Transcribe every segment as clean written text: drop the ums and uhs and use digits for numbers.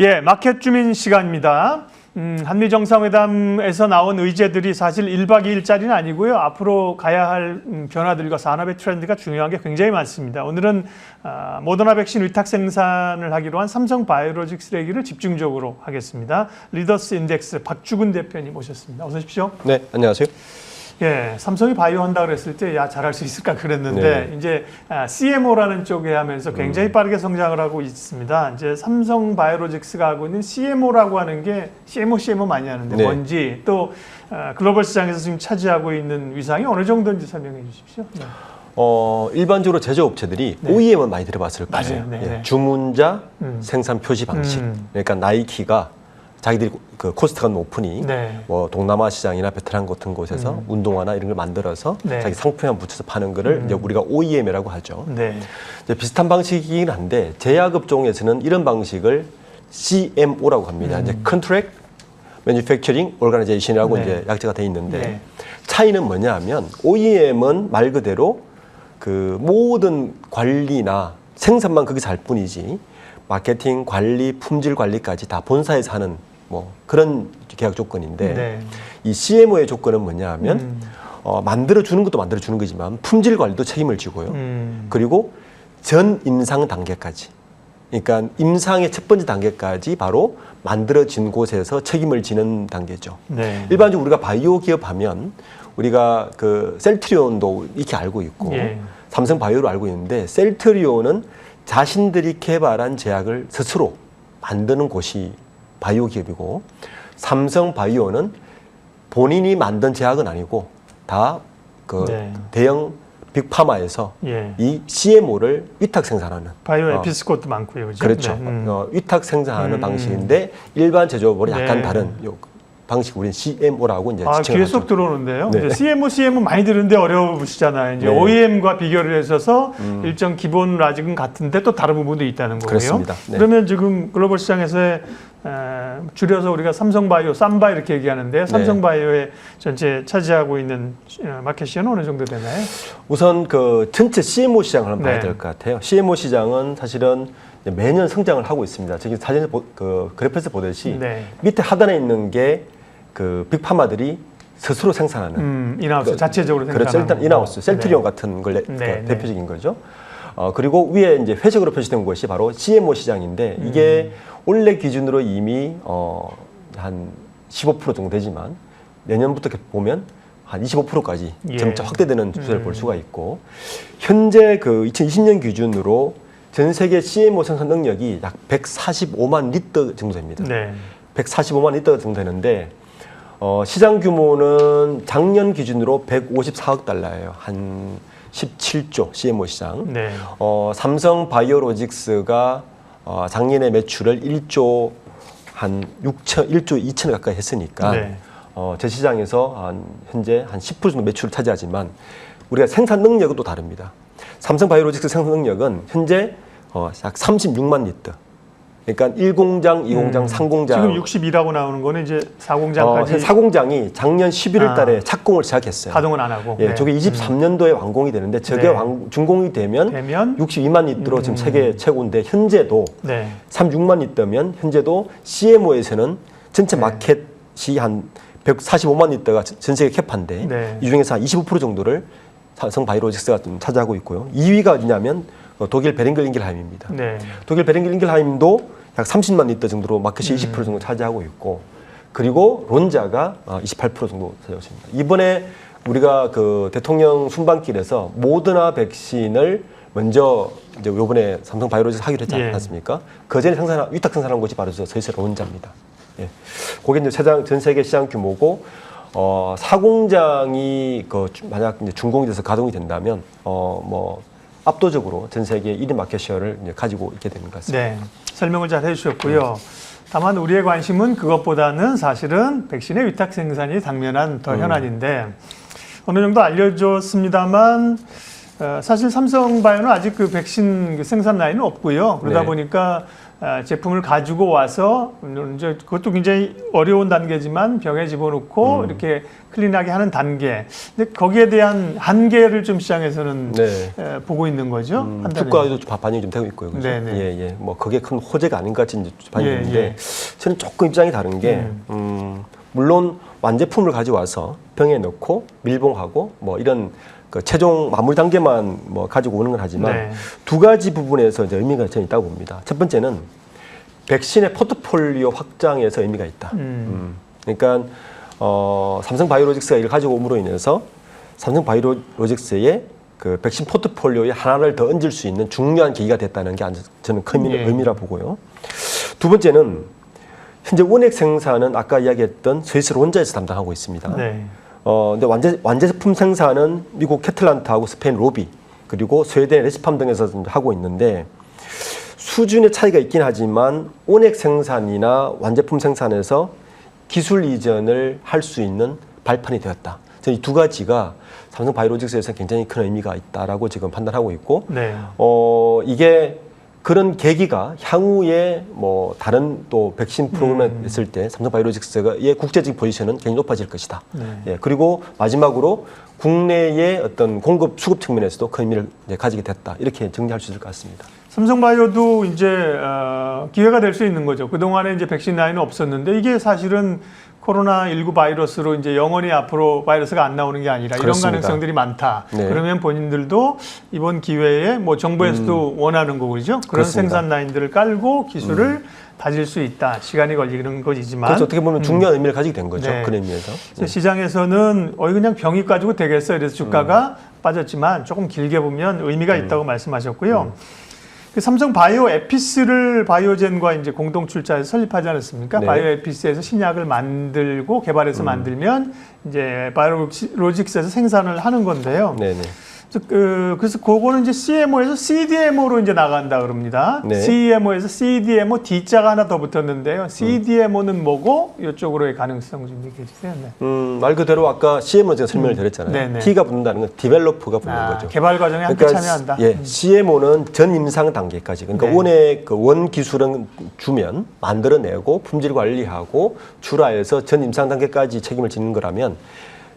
예, 마켓 주민 시간입니다. 한미 정상회담에서 나온 의제들이 사실 1박 2일짜리는 아니고요. 앞으로 가야 할 변화들과 산업의 트렌드가 중요한 게 굉장히 많습니다. 오늘은 모더나 백신 위탁 생산을 하기로 한 삼성 바이오로직스 얘기를 집중적으로 하겠습니다. 리더스 인덱스 박주근 대표님 모셨습니다. 어서 오십시오. 네, 안녕하세요. 예, 삼성이 바이오 한다 그랬을 때 야 잘할 수 있을까 그랬는데 네. 이제 CMO라는 쪽에 하면서 굉장히 빠르게 성장을 하고 있습니다. 이제 삼성 바이오로직스가 하고 있는 CMO라고 하는 게 CMO 많이 하는데 네. 뭔지 또 글로벌 시장에서 지금 차지하고 있는 위상이 어느 정도인지 설명해 주십시오. 네. 일반적으로 제조업체들이 네. OEM은 많이 들어봤을 거예요. 맞아요. 네, 네. 주문자 생산 표시 방식. 그러니까 나이키가 자기들이 그 코스트가 높으니 네. 뭐 동남아 시장이나 베트남 같은 곳에서 운동화나 이런 걸 만들어서 네. 자기 상품에 붙여서 파는 거를 이제 우리가 OEM이라고 하죠. 네. 이제 비슷한 방식이긴 한데 제약업종에서는 이런 방식을 CMO라고 합니다. 이제 Contract Manufacturing Organization이라고 네. 이제 약자가 돼 있는데 네. 차이는 뭐냐면 OEM은 말 그대로 그 모든 관리나 생산만 그게 잘 뿐이지 마케팅, 관리, 품질 관리까지 다 본사에서 하는 뭐 그런 계약 조건인데 네. 이 CMO의 조건은 뭐냐 하면 만들어주는 것도 만들어주는 거지만 품질 관리도 책임을 지고요. 그리고 전 임상 단계까지 그러니까 임상의 첫 번째 단계까지 바로 만들어진 곳에서 책임을 지는 단계죠. 네. 일반적으로 우리가 바이오 기업 하면 우리가 그 셀트리온도 이렇게 알고 있고 예. 삼성 바이오로 알고 있는데 셀트리온은 자신들이 개발한 제약을 스스로 만드는 곳이 바이오 기업이고 삼성 바이오는 본인이 만든 제약은 아니고 다 그 네. 대형 빅파마에서 예. 이 CMO를 위탁 생산하는 바이오 에피스코도 많고요. 그죠? 그렇죠. 네. 위탁 생산하는 방식인데 일반 제조업으로 약간 네. 다른 방식 우리는 CMO라고 이제 귀에 지칭을 쏙 하죠. 들어오는데요. 네. 이제 CMO 많이 들은데 어려우시잖아요. 이제 네. OEM과 비교를 해서 일정 기본 라직은 같은데 또 다른 부분도 있다는 거고요. 그렇습니다. 네. 그러면 지금 글로벌 시장에서의 줄여서 우리가 삼성바이오, 쌈바 이렇게 얘기하는데 삼성바이오의 전체 차지하고 있는 마켓시어는 어느 정도 되나요? 우선 그 전체 CMO 시장을 한번 네. 봐야 될 것 같아요. CMO 시장은 사실은 매년 성장을 하고 있습니다. 저기 사진에 그 그래프에서 보듯이 네. 밑에 하단에 있는 게 그 빅파마들이 스스로 생산하는 인하우스 자체적으로 생산하는 그렇죠. 일단 인하우스, 거고. 셀트리온 같은 걸 네. 대표적인 거죠. 그리고 위에 이제 회색으로 표시된 것이 바로 CMO 시장인데 이게 올해 기준으로 이미 한 15% 정도 되지만 내년부터 보면 한 25%까지 예. 점차 확대되는 추세를 볼 수가 있고 현재 그 2020년 기준으로 전 세계 CMO 생산 능력이 약 145만 리터 정도 됩니다. 네. 145만 리터 정도 되는데 시장 규모는 작년 기준으로 154억 달러예요. 한 17조 CMO 시장. 네. 삼성 바이오로직스가 작년에 매출을 1조 2천 가까이 했으니까 네. 제 시장에서 현재 한 10% 정도 매출을 차지하지만 우리가 생산 능력은 또 다릅니다. 삼성 바이오로직스 생산 능력은 현재 약 36만 리터. 그러니까 1공장, 2공장, 3공장. 지금 62라고 나오는 거는 이제 4공장까지 4공장이 작년 11월 달에 착공을 시작했어요. 가동은 안 하고. 예, 저게 23년도에 완공이 되는데 저게 네. 준공이 되면 62만 리터로 지금 세계 최고인데 현재도 네. 36만 리터면 현재도 CMO에서는 전체 마켓이 한 145만 리터가 전 세계 캐파인데 네. 이 중에서 한 25% 정도를 삼성 바이오로직스가 좀 차지하고 있고요. 2위가 어디냐면 독일 베링글 인겔하임입니다. 네. 독일 베링글 인겔하임도 약 30만 리터 정도로 마켓이 20% 정도 차지하고 있고 그리고 론자가 28% 정도 차지하고 있습니다. 이번에 우리가 그 대통령 순방길에서 모더나 백신을 먼저 이제 이번에 삼성 바이오로직스 하기로 했지 않았습니까? 그 전에 위탁 생산한 곳이 바로 저희 론자입니다. 예. 그게 이제 전 세계 시장 규모고 4공장이 만약 이제 준공이 돼서 가동이 된다면 뭐 압도적으로 전 세계 1위 마켓시어를 이제 가지고 있게 되는 것 같습니다. 네, 설명을 잘 해주셨고요. 다만 우리의 관심은 그것보다는 사실은 백신의 위탁 생산이 당면한 더 현안인데 어느 정도 알려줬습니다만 사실 삼성바이오는 아직 그 백신 생산 라인은 없고요. 그러다 네. 보니까 제품을 가지고 와서 이제 그것도 굉장히 어려운 단계지만 병에 집어넣고 이렇게 클린하게 하는 단계. 근데 거기에 대한 한계를 좀 시장에서는 보고 있는 거죠. 주가에도 반영이 좀 되고 있고요. 그죠? 네네. 예, 예. 뭐 그게 큰 호재가 아닌 것 같이 이제 반영이 되는데 예. 저는 조금 입장이 다른 게 물론 완제품을 가져와서 병에 넣고 밀봉하고 뭐 이런 그 최종 마무리 단계만 뭐 가지고 오는 건 하지만 두 가지 부분에서 이제 의미가 저는 있다고 봅니다. 첫 번째는 백신의 포트폴리오 확장에서 의미가 있다. 그러니까 삼성바이오로직스가 이를 가지고 옴으로 인해서 삼성바이오로직스의 그 백신 포트폴리오에 하나를 더 얹을 수 있는 중요한 계기가 됐다는 게 저는 큰 의미라 보고요. 두 번째는 현재 원액 생산은 아까 이야기했던 스위스 론자에서 담당하고 있습니다. 근데 완제품 생산은 미국 캐틀란트하고 스페인 로비 그리고 스웨덴 레시팜 등에서 하고 있는데 수준의 차이가 있긴 하지만 원액 생산이나 완제품 생산에서 기술 이전을 할 수 있는 발판이 되었다. 이 두 가지가 삼성바이오로직스에서 굉장히 큰 의미가 있다라고 지금 판단하고 있고, 이게 그런 계기가 향후에 뭐 다른 또 백신 프로그램에 있을 때 삼성바이오로직스의 국제적인 포지션은 굉장히 높아질 것이다. 예, 그리고 마지막으로 국내의 어떤 공급 수급 측면에서도 큰 의미를 가지게 됐다. 이렇게 정리할 수 있을 것 같습니다. 삼성바이오도 이제 기회가 될 수 있는 거죠. 그동안에 이제 백신 라인은 없었는데 이게 사실은 코로나19 바이러스로 이제 영원히 앞으로 바이러스가 안 나오는 게 아니라 그렇습니다. 이런 가능성들이 많다. 그러면 본인들도 이번 기회에 뭐 정부에서도 원하는 거고 그죠? 그런 그렇습니다. 생산 라인들을 깔고 기술을 다질 수 있다. 시간이 걸리는 것이지만. 그래서 어떻게 보면 중요한 의미를 가지게 된 거죠. 그런 의미에서. 시장에서는 그냥 병이 가지고 되겠어. 이래서 주가가 빠졌지만 조금 길게 보면 의미가 있다고 말씀하셨고요. 그 삼성 바이오 에피스를 바이오젠과 이제 공동 출자해서 설립하지 않았습니까? 바이오 에피스에서 신약을 만들고 개발해서 만들면 이제 바이오로직스에서 생산을 하는 건데요. 그래서 그거는 이제 CMO에서 CDMO로 이제 나간다 그럽니다. CMO에서 CDMO D자가 하나 더 붙었는데요. CDMO는 뭐고 이쪽으로의 가능성 좀 얘기해 주세요. 말 그대로 아까 CMO 제가 설명을 드렸잖아요. T가 붙는다는 건 디벨로퍼가 붙는 거죠. 개발 과정에 함께 참여한다. CMO는 전 임상 단계까지. 그러니까 원의 그 원 기술은 주면 만들어내고 품질 관리하고 출하해서 전 임상 단계까지 책임을 지는 거라면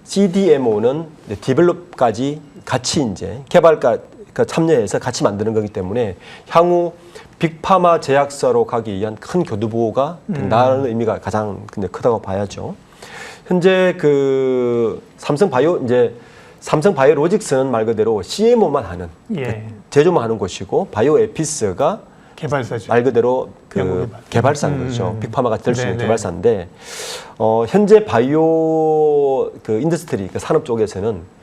CDMO는 디벨롭까지 같이 이제 개발과 참여해서 같이 만드는 거기 때문에 향후 빅파마 제약사로 가기 위한 큰 교두보가 된다는 의미가 가장 근데 크다고 봐야죠. 현재 그 삼성바이오로직스는 말 그대로 CMO만 하는 제조만 하는 곳이고 바이오에피스가 개발사죠. 말 그대로 그 개발사인 거죠. 빅파마가 될 수 있는 개발사인데 현재 바이오 그 인더스트리 그 산업 쪽에서는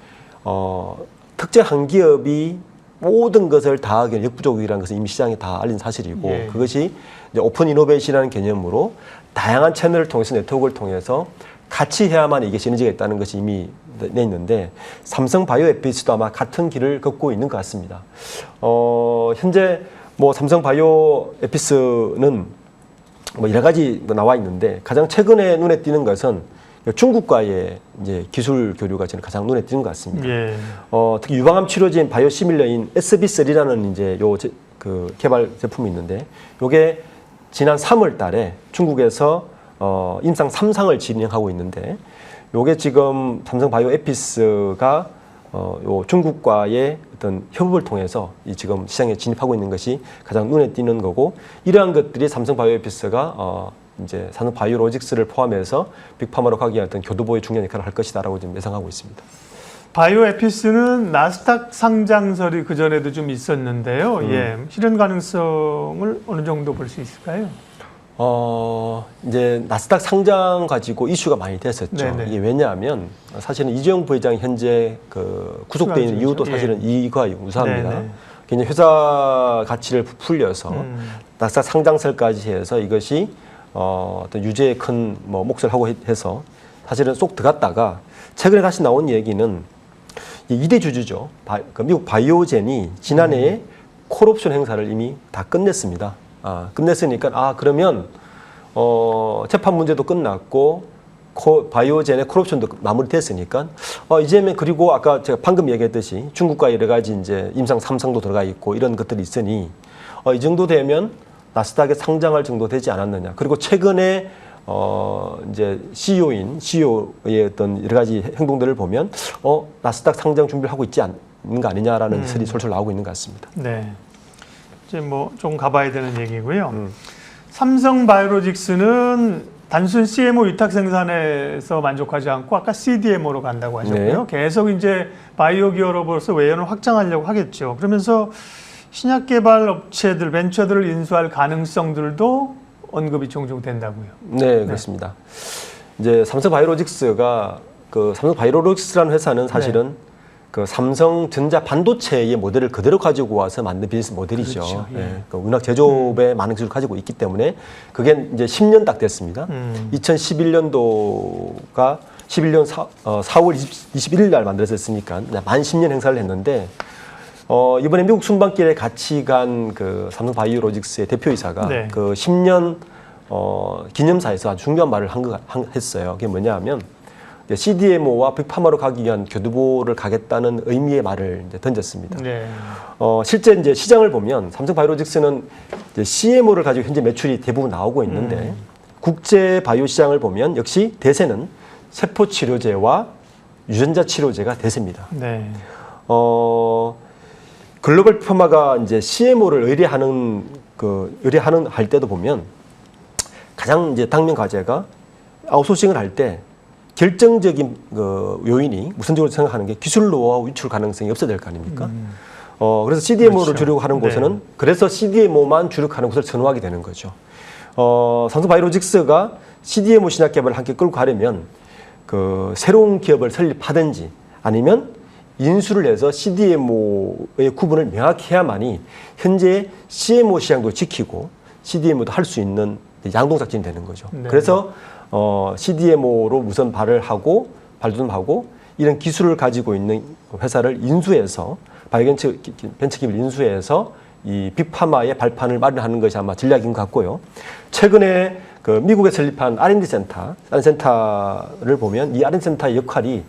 특정 기업이 모든 것을 다 하기엔 역부족이라는 것은 이미 시장에 다 알린 사실이고 그것이 이제 오픈 이노베이션이라는 개념으로 다양한 채널을 통해서 네트워크를 통해서 같이 해야만 이게 시너지가 있다는 것이 이미 내 있는데 삼성 바이오에피스도 아마 같은 길을 걷고 있는 것 같습니다. 현재 뭐 삼성 바이오에피스는 뭐 여러 가지 나와 있는데 가장 최근에 눈에 띄는 것은 중국과의 이제 기술 교류가 저는 가장 눈에 띄는 것 같습니다. 특히 유방암 치료제인 바이오시밀러인 SB3라는 이제 그 개발 제품이 있는데 요게 지난 3월 달에 중국에서 임상 3상을 진행하고 있는데 요게 지금 삼성 바이오에피스가 요 중국과의 어떤 협업을 통해서 이 지금 시장에 진입하고 있는 것이 가장 눈에 띄는 거고 이러한 것들이 삼성 바이오에피스가 이제 삼성 바이오로직스를 포함해서 빅파마로 가기 위한 어떤 교두보의 중요한 역할을 할 것이다라고 지금 예상하고 있습니다. 바이오에피스는 나스닥 상장설이 그 전에도 좀 있었는데요. 실현 가능성을 어느 정도 볼 수 있을까요? 이제 나스닥 상장 가지고 이슈가 많이 됐었죠. 이게 왜냐하면 사실은 이재용 부회장이 현재 그 구속되어 있는 이유도 사실은 이거와 유사합니다. 굉장히 회사 가치를 풀려서 나스닥 상장설까지 해서 이것이 어떤 유죄에 큰 뭐 몫을 하고 해서 사실은 쏙 들어갔다가 최근에 다시 나온 얘기는 이 2대 주주죠. 미국 바이오젠이 지난해에 콜옵션 행사를 이미 다 끝냈습니다. 끝냈으니까 그러면 재판 문제도 끝났고 바이오젠의 콜옵션도 마무리됐으니까 이제는 그리고 아까 제가 방금 얘기했듯이 중국과 여러 가지 이제 임상 3상도 들어가 있고 이런 것들이 있으니 이 정도 되면 나스닥에 상장할 정도 되지 않았느냐. 그리고 최근에 이제 CEO의 어떤 여러 가지 행동들을 보면 나스닥 상장 준비를 하고 있지 않는 거 아니냐라는 설이 솔솔 나오고 있는 것 같습니다. 네. 이제 뭐 좀 가봐야 되는 얘기고요. 삼성바이오로직스는 단순 CMO 위탁 생산에서 만족하지 않고 아까 CDMO로 간다고 하셨고요. 네. 계속 이제 바이오 기업으로서 외연을 확장하려고 하겠죠. 그러면서 신약 개발 업체들, 벤처들을 인수할 가능성들도 언급이 종종 된다고요. 네, 그렇습니다. 이제 삼성바이오로직스가 삼성바이오로직스라는 회사는 사실은 그 삼성전자 반도체의 모델을 그대로 가지고 와서 만든 비즈니스 모델이죠. 그렇죠. 예. 네, 워낙 제조업에 많은 기술을 가지고 있기 때문에 그게 이제 10년 딱 됐습니다. 2011년도가 11년 4월 21일 날 만들어졌으니까 만 10년 행사를 했는데 이번에 미국 순방길에 같이 간 그 삼성바이오로직스의 대표이사가 네. 그 10년 기념사에서 아주 중요한 말을 했어요. 그게 뭐냐 하면 CDMO와 빅파마로 가기 위한 교두보를 가겠다는 의미의 말을 이제 던졌습니다. 네. 실제 이제 시장을 보면 삼성바이오로직스는 이제 CMO를 가지고 현재 매출이 대부분 나오고 있는데 국제 바이오 시장을 보면 역시 대세는 세포 치료제와 유전자 치료제가 대세입니다. 네. 글로벌 빅파마가 이제 CMO를 의뢰하는 할 때도 보면 가장 이제 당면 과제가 아웃소싱을 할 때 결정적인 요인이 우선적으로 생각하는 게 기술 노하우 유출 가능성이 없어야 될 거 아닙니까? 그래서 CDMO를 그렇죠. 주려고 하는 곳에는 네. 그래서 CDMO만 주력하는 곳을 선호하게 되는 거죠. 삼성바이오로직스가 CDMO 신약 개발을 함께 끌고 가려면 그 새로운 기업을 설립하든지 아니면 인수를 해서 CDMO의 구분을 명확히 해야만이 현재 CMO 시장도 지키고 CDMO도 할 수 있는 양동작전이 되는 거죠. 네. 그래서 CDMO로 우선 발돋움하고 이런 기술을 가지고 있는 회사를 인수해서 벤처 기업을 인수해서 이 빅파마의 발판을 마련하는 것이 아마 전략인 것 같고요. 최근에 그 미국에 설립한 R&D 센터를 보면 이 R&D 센터의 역할이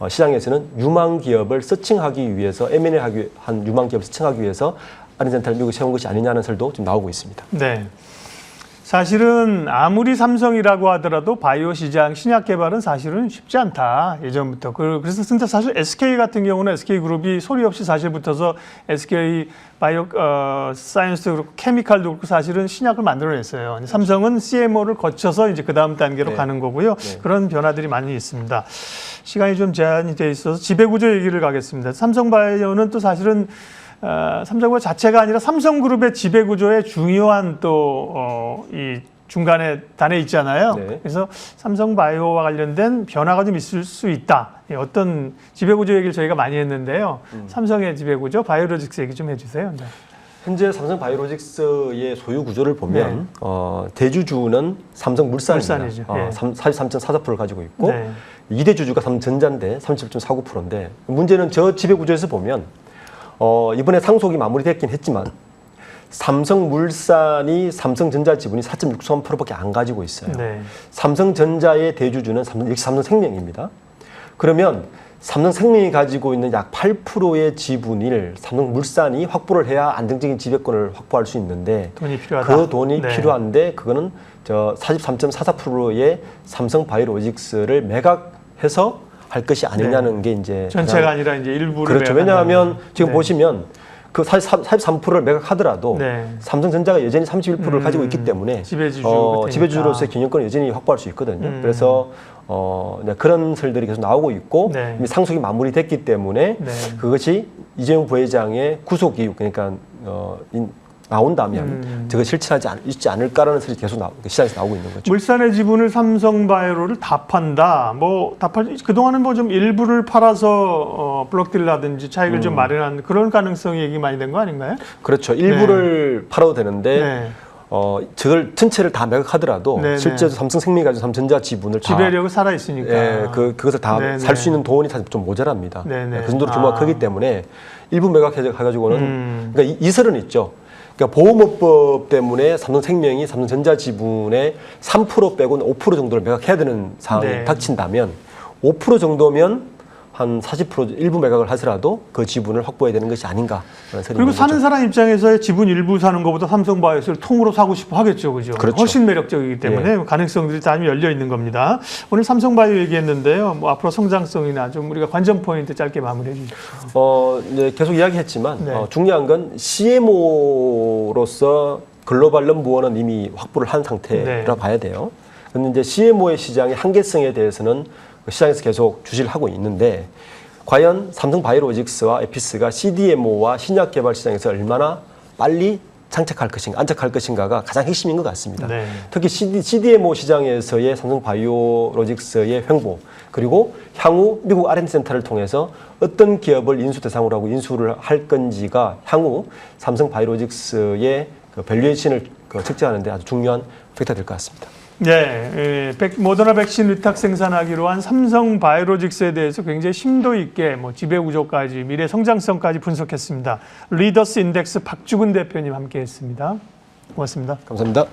시장에서는 유망 기업을 서칭하기 위해서 M&A 한 유망 기업을 서칭하기 위해서 R&D 센터를 미국에 세운 것이 아니냐는 설도 지금 나오고 있습니다. 네. 사실은 아무리 삼성이라고 하더라도 바이오 시장 신약 개발은 사실은 쉽지 않다. 예전부터. 그래서 진짜 사실 SK 같은 경우는 SK그룹이 소리 없이 사실 붙어서 SK 바이오 사이언스도 그렇고 케미칼도 그렇고 사실은 신약을 만들어냈어요. 삼성은 CMO를 거쳐서 이제 그 다음 단계로 네. 가는 거고요. 네. 그런 변화들이 많이 있습니다. 시간이 좀 제한이 돼 있어서 지배구조 얘기를 가겠습니다. 삼성바이오는 또 사실은 삼성그룹 자체가 아니라 삼성그룹의 지배구조에 중요한 또 이 중간에 단에 있잖아요. 네. 그래서 삼성바이오와 관련된 변화가 좀 있을 수 있다. 어떤 지배구조 얘기를 저희가 많이 했는데요. 삼성의 지배구조, 바이오로직스 얘기 좀 해주세요. 네. 현재 삼성바이오로직스의 소유 구조를 보면 대주주는 삼성물산입니다. 물산이죠. 예. 43.44%를 가지고 있고 네. 2대 주주가 삼성전자인데 37.49%인데 문제는 저 지배구조에서 보면 이번에 상속이 마무리됐긴 했지만 삼성물산이 삼성전자 지분이 4.63%밖에 안 가지고 있어요. 네. 삼성전자의 대주주는 역시 삼성생명입니다. 그러면 삼성생명이 가지고 있는 약 8%의 지분을 삼성물산이 확보를 해야 안정적인 지배권을 확보할 수 있는데 돈이 필요하다. 그 돈이 네. 필요한데 그거는 저 43.44%의 삼성바이오로직스를 매각해서 할 것이 아니냐는 게 이제 전체가 아니라 이제 일부를 그렇죠. 매각한다는 왜냐하면 지금 네. 보시면 그 43%를 매각하더라도 네. 삼성전자가 여전히 31%를 가지고 있기 때문에 지배주로서의 경영권을 여전히 확보할 수 있거든요. 그래서 그런 설들이 계속 나오고 있고 네. 이미 상속이 마무리됐기 때문에 네. 그것이 이재용 부회장의 구속 이후 그러니까 나온다면 저거 실천하지 있지 않을까라는 설이 계속 시장에서 나오고 있는 거죠. 물산의 지분을 삼성바이오를 다 판다. 그동안은 뭐 좀 일부를 팔아서 블록딜라든지 차익을 좀 마련한 그런 가능성이 얘기 많이 된 거 아닌가요? 그렇죠. 일부를 팔아도 되는데 네. 저걸 전체를 다 매각하더라도 네네. 실제 삼성생명이 가지고 삼성전자 지분을 다 지배력이 살아 있으니까. 예, 그것을 다 살 수 있는 돈이 사실 좀 모자랍니다. 네네. 그 정도로 규모가 크기 때문에 일부 매각해가지고는 그러니까 이설은 있죠. 그러니까 보험업법 때문에 삼성생명이 삼성전자 지분의 3% 빼고는 5% 정도를 매각해야 되는 상황이 네. 닥친다면 5% 정도면 한 40% 일부 매각을 하더라도 그 지분을 확보해야 되는 것이 아닌가. 그리고 사는 사람 입장에서의 지분 일부 사는 것보다 삼성바이오를 통으로 사고 싶어 하겠죠, 그죠? 그렇죠. 훨씬 매력적이기 때문에 가능성들이 다 열려 있는 겁니다. 오늘 삼성바이오 얘기했는데요. 뭐 앞으로 성장성이나 좀 우리가 관전 포인트 짧게 마무리해 주십시오. 이제 계속 이야기했지만 네. 중요한 건 CMO로서 글로벌 넘버원은 이미 확보를 한 상태라 봐야 돼요. 그런데 이제 CMO의 시장의 한계성에 대해서는 시장에서 계속 주시를 하고 있는데 과연 삼성바이오로직스와 에피스가 CDMO와 신약 개발 시장에서 얼마나 빨리 장착할 것인가, 안착할 것인가가 가장 핵심인 것 같습니다. 네. 특히 CDMO 시장에서의 삼성바이오로직스의 횡보, 그리고 향후 미국 R&D 센터를 통해서 어떤 기업을 인수 대상으로 하고 인수를 할 건지가 향후 삼성바이오로직스의 그 밸류에이션을 측정하는 데 아주 중요한 팩터가 될 것 같습니다. 네, 모더나 백신 위탁 생산하기로 한 삼성바이오로직스에 대해서 굉장히 심도 있게 뭐 지배 구조까지 미래 성장성까지 분석했습니다. 리더스 인덱스 박주근 대표님 함께했습니다. 고맙습니다. 감사합니다.